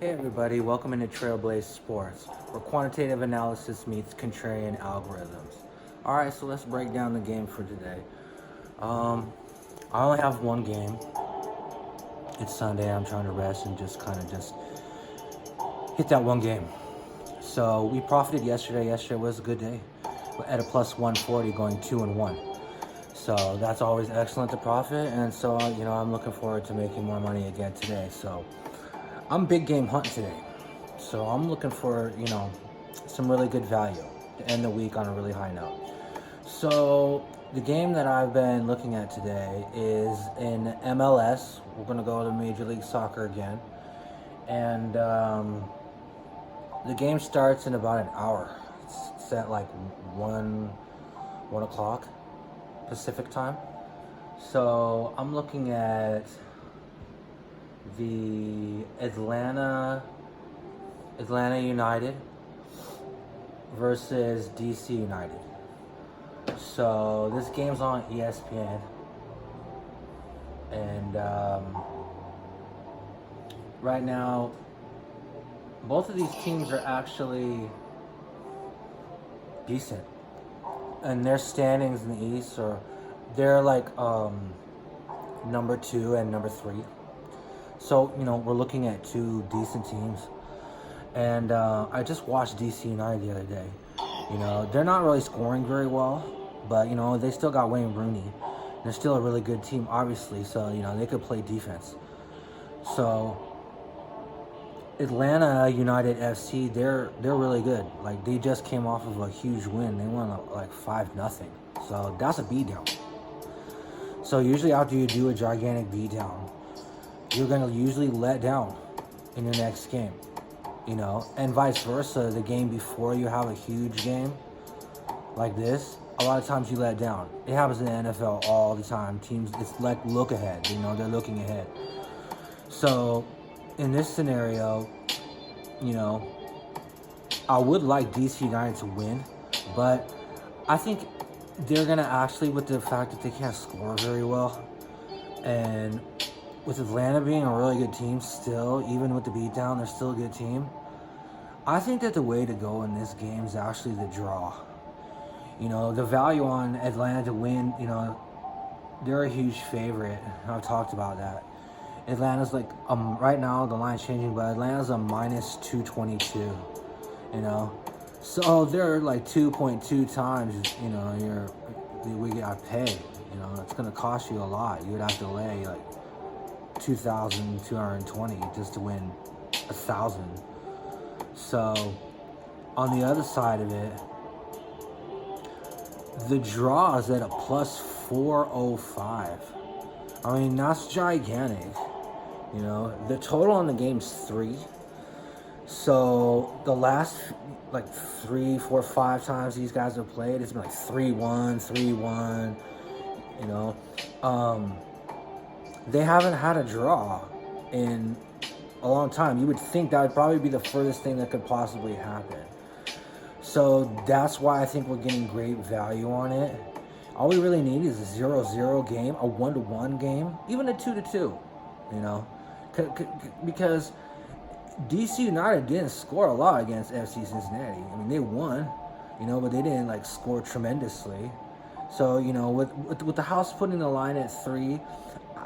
Hey everybody, welcome into Trailblaze Sports, where quantitative analysis meets contrarian algorithms. Alright, so let's break down the game for today. I only have one game. It's Sunday, I'm trying to rest and just hit that one game. So we profited yesterday. Yesterday was a good day. At a plus 140 going 2-1. So that's always excellent to profit, and so I'm looking forward to making more money again today. So I'm big game hunting today. So I'm looking for, some really good value to end the week on a really high note. So the game that I've been looking at today is in MLS. We're going to go to Major League Soccer again. And the game starts in about an hour. It's at like 1 o'clock Pacific time. So I'm looking at the Atlanta United versus DC United. So this game's on ESPN, and right now both of these teams are actually decent, and their standings in the East they're like number 2 and number 3. So, we're looking at two decent teams. And I just watched DC United the other day. They're not really scoring very well, but, they still got Wayne Rooney. They're still a really good team, obviously, so, they could play defense. So, Atlanta United FC, they're really good. Like, they just came off of a huge win. They won, like, 5-0. So, that's a beatdown. So, usually after you do a gigantic beatdown, you're going to usually let down in your next game, and vice versa. The game before you have a huge game like this, a lot of times you let down. It happens in the NFL all the time. Teams, it's like look ahead, they're looking ahead. So in this scenario, I would like DC United to win, but I think they're going to actually, with the fact that they can't score very well, and with Atlanta being a really good team still, even with the beatdown, they're still a good team. I think that the way to go in this game is actually the draw. The value on Atlanta to win, they're a huge favorite. I've talked about that. Atlanta's like, right now the line's changing, but Atlanta's a minus 222, So they're like 2.2 times, we got paid. It's going to cost you a lot. You would have to lay like 2,220 just to win 1,000. So on the other side of it, the draw is at a plus 405. I mean, that's gigantic. The total on the game's 3. So the last like 3, 4, 5 times these guys have played, it's been like 3-1, 3-1. They haven't had a draw in a long time. You would think that would probably be the furthest thing that could possibly happen. So that's why I think we're getting great value on it. All we really need is a 0-0 game, a 1-1 game, even a 2-2, because DC United didn't score a lot against FC Cincinnati. I mean, they won, but they didn't like score tremendously. So, with the house putting the line at 3,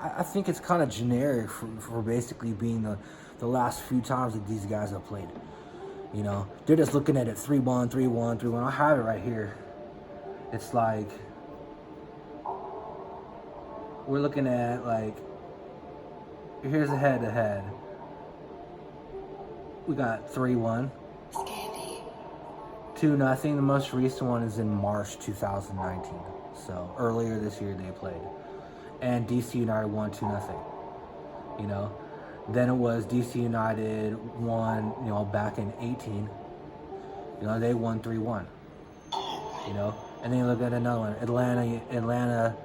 I think it's kind of generic for basically being the last few times that these guys have played. They're just looking at it 3-1, 3-1, 3-1. I have it right here. It's like, we're looking at like, here's a head-to-head. We got 3-1. 2-0. The most recent one is in March 2019. So earlier this year they played. And DC United won 2-0. Then it was DC United won, back in 18. They won 3-1. And then you look at another one, Atlanta United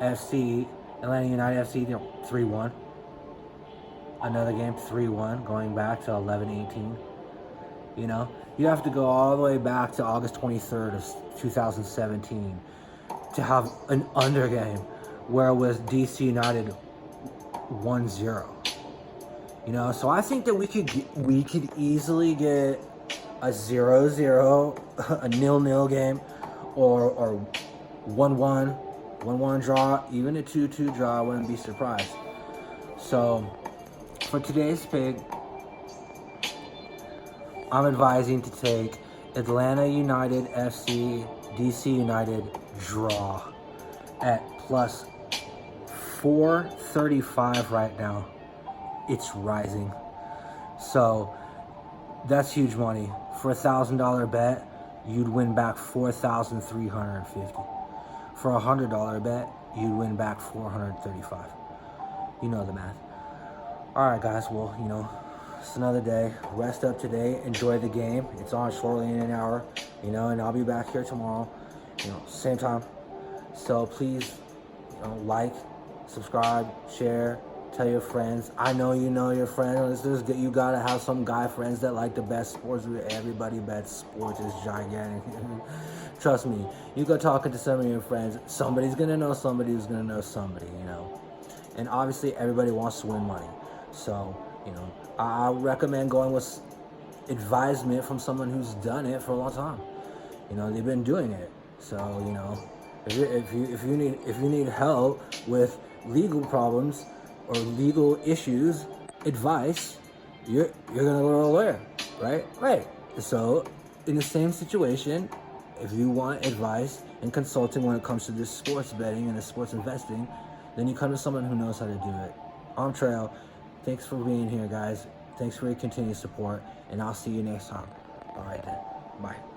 FC, 3-1. Another game, 3-1, going back to 11-18. You have to go all the way back to August 23rd of 2017 to have an under game where it was DC United 1-0. So I think that we could easily get a 0-0, a 0-0 game, or 1-1, 1-1 draw, even a 2-2 draw. I wouldn't be surprised. So for today's pick, I'm advising to take Atlanta United FC, DC United draw at plus 435 right now. It's rising. So that's huge money. For a $1,000 bet, you'd win back $4,350. For a $100 bet, you'd win back $435. You know the math. All right, guys. Well, it's another day. Rest up today. Enjoy the game. It's on shortly in an hour. And I'll be back here tomorrow. Same time. So please, like, subscribe, share, tell your friends. I know you know your friends. You gotta have some guy friends that like to bet sports. Everybody bets sports. Is gigantic. Trust me. You go talking to some of your friends. Somebody's gonna know somebody who's gonna know somebody. And obviously everybody wants to win money. So I recommend going with advisement from someone who's done it for a long time. They've been doing it. So if you need help with legal problems or legal issues, advice, you're gonna go to a lawyer, right. So in the same situation, if you want advice and consulting when it comes to this sports betting and this sports investing, then you come to someone who knows how to do it. I'm Trail. Thanks for being here, guys. Thanks for your continued support, and I'll see you next time. All right then. Bye.